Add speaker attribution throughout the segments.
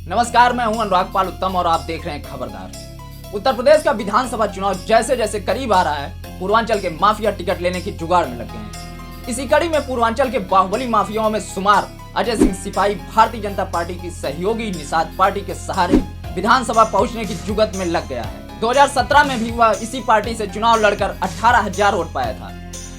Speaker 1: नमस्कार, मैं हूं अनुराग पाल उत्तम और आप देख रहे हैं खबरदार। उत्तर प्रदेश का विधानसभा चुनाव जैसे जैसे करीब आ रहा है, पूर्वांचल के माफिया टिकट लेने की जुगाड़ में लग गए हैं। इसी कड़ी में पूर्वांचल के बाहुबली माफियाओं में शुमार अजय सिंह सिपाही भारतीय जनता पार्टी की सहयोगी निषाद पार्टी के सहारे विधानसभा पहुंचने की जुगत में लग गया है। 2017 में भी वह इसी पार्टी से चुनाव लड़कर 18,000 वोट पाया था।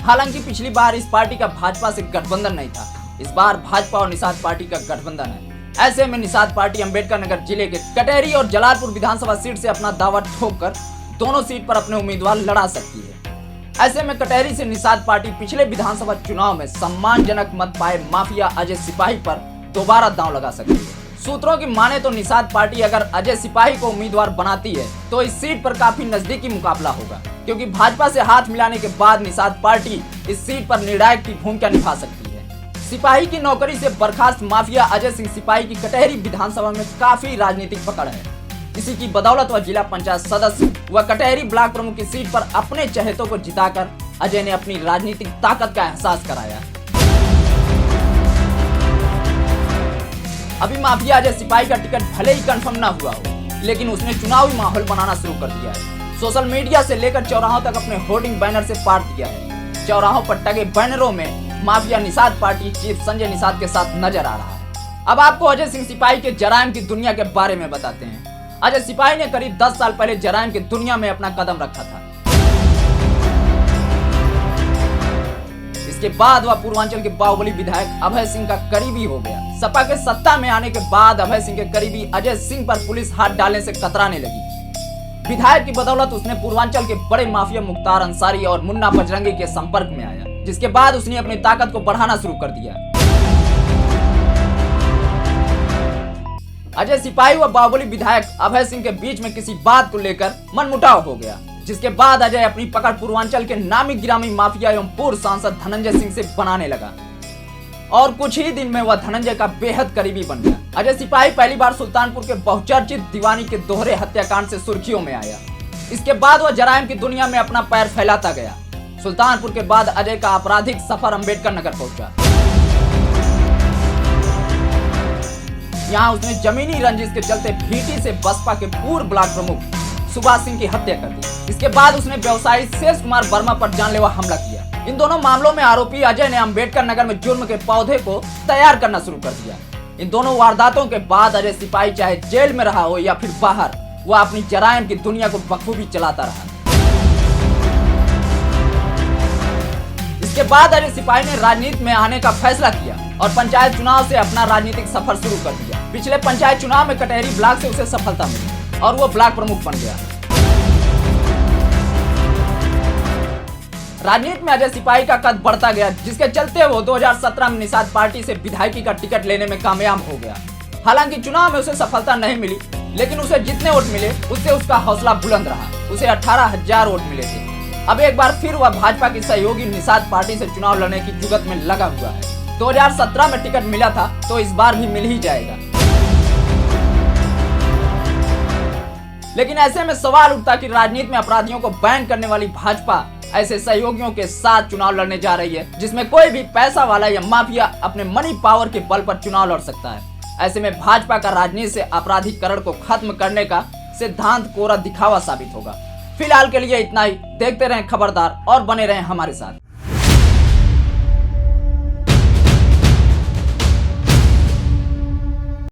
Speaker 1: हालांकि पिछली बार इस पार्टी का भाजपा से गठबंधन नहीं था, इस बार भाजपा और निषाद पार्टी का गठबंधन है। ऐसे में निषाद पार्टी अंबेडकर नगर जिले के कटेहरी और जलालपुर विधानसभा सीट से अपना दावा ठोककर दोनों सीट पर अपने उम्मीदवार लड़ा सकती है। ऐसे में कटेहरी से निषाद पार्टी पिछले विधानसभा चुनाव में सम्मानजनक मत पाए माफिया अजय सिपाही पर दोबारा दांव लगा सकती है। सूत्रों की माने तो निषाद पार्टी अगर अजय सिपाही को उम्मीदवार बनाती है तो इस सीट पर काफी नजदीकी मुकाबला होगा, क्योंकि भाजपा से हाथ मिलाने के बाद निषाद पार्टी इस सीट पर निर्णायक की भूमिका निभा सकती है। सिपाही की नौकरी से बर्खास्त माफिया अजय सिंह सिपाही की कटेहरी विधानसभा में काफी राजनीतिक पकड़ है। इसी की बदौलत वह जिला पंचायत सदस्य व कटेहरी ब्लॉक प्रमुख की सीट पर अपने चहेतों को जिताकर अजय ने अपनी राजनीतिक ताकत का एहसास कराया। अभी माफिया अजय सिपाही का टिकट भले ही कंफर्म ना हुआ हो, लेकिन उसने चुनावी माहौल बनाना शुरू कर दिया है। सोशल मीडिया से लेकर चौराहों तक अपने होर्डिंग बैनर से पार दिया है। चौराहों पर टंगे बैनरों में mafia Nishad party chief Sanjay Nishad के साथ नजर आ रहा है। अब आपको अजय सिंह सिपाही के जराइम की दुनिया के बारे में बताते हैं। अजय सिपाही ने करीब 10 साल पहले जराइम की दुनिया में अपना कदम रखा था। इसके बाद वह पूर्वांचल के बाहुबली विधायक अभय सिंह का करीबी हो गया। सपा के सत्ता में आने के बाद अभय सिंह के करीबी अजय सिंह पर पुलिस हाथ डालने से कतराने लगी। विधायक की बदौलत उसने पूर्वांचल के बड़े माफिया मुख्तार अंसारी और मुन्ना बजरंगी के संपर्क में आया, जिसके बाद उसने अपनी ताकत को बढ़ाना शुरू कर दिया। अजय सिपाही व बाहुबली विधायक अभय सिंह के बीच में किसी बात को लेकर मनमुटाव हो गया, जिसके बाद अजय अपनी पकड़ पूर्वांचल के नामी गिरामी माफिया एवं पूर्व सांसद धनंजय सिंह से बनाने लगा और कुछ ही दिन में वह धनंजय का बेहद करीबी बन गया। अजय सिपाही पहली बार सुल्तानपुर के बहुचर्चित दीवानी के दोहरे हत्याकांड से सुर्खियों में आया। इसके बाद वह जराइम की दुनिया में अपना पैर फैलाता गया। सुल्तानपुर के बाद अजय का आपराधिक सफर अंबेडकर नगर पहुंचा। यहां उसने जमीनी रंजिश के चलते भीटी से बसपा के पूर्व ब्लॉक प्रमुख सुभाष सिंह की हत्या कर दी। इसके बाद उसने व्यवसायी शेष कुमार वर्मा पर जानलेवा हमला किया। इन दोनों मामलों में आरोपी अजय ने अंबेडकर नगर में जुर्म के पौधे को तैयार करना शुरू कर दिया। इन दोनों वारदातों के बाद अजय सिपाही चाहे जेल में रहा हो या फिर बाहर, वह अपनी जराइम की दुनिया को बखूबी चलाता रहा। इसके बाद अजय सिपाही ने राजनीति में आने का फैसला किया और पंचायत चुनाव से अपना राजनीतिक सफर शुरू कर दिया। पिछले पंचायत चुनाव में कटेहरी ब्लॉक से उसे सफलता मिली और वो ब्लॉक प्रमुख बन गया। राजनीति में अजय सिपाही का कद बढ़ता गया, जिसके चलते वो 2017 में निषाद पार्टी से विधायकी का टिकट लेने में कामयाब हो गया। हालांकि चुनाव में उसे सफलता नहीं मिली, लेकिन उसे जितने वोट मिले उससे उसका हौसला बुलंद रहा। उसे 18,000 वोट मिले थे। अब एक बार फिर वह भाजपा की सहयोगी निषाद पार्टी से चुनाव लड़ने की जुगत में लगा हुआ है। 2017 में टिकट मिला था तो इस बार भी मिल ही जाएगा। लेकिन ऐसे में सवाल उठता कि राजनीति में अपराधियों को बैन करने वाली भाजपा ऐसे सहयोगियों के साथ चुनाव लड़ने जा रही है, जिसमें कोई भी पैसा वाला या माफिया अपने मनी पावर के बल पर चुनाव लड़ सकता है। ऐसे में भाजपा का राजनीति से आपराधिकरण को खत्म करने का सिद्धांत कोरा दिखावा साबित होगा। फिलहाल के लिए इतना ही। देखते रहें खबरदार और बने रहें हमारे साथ।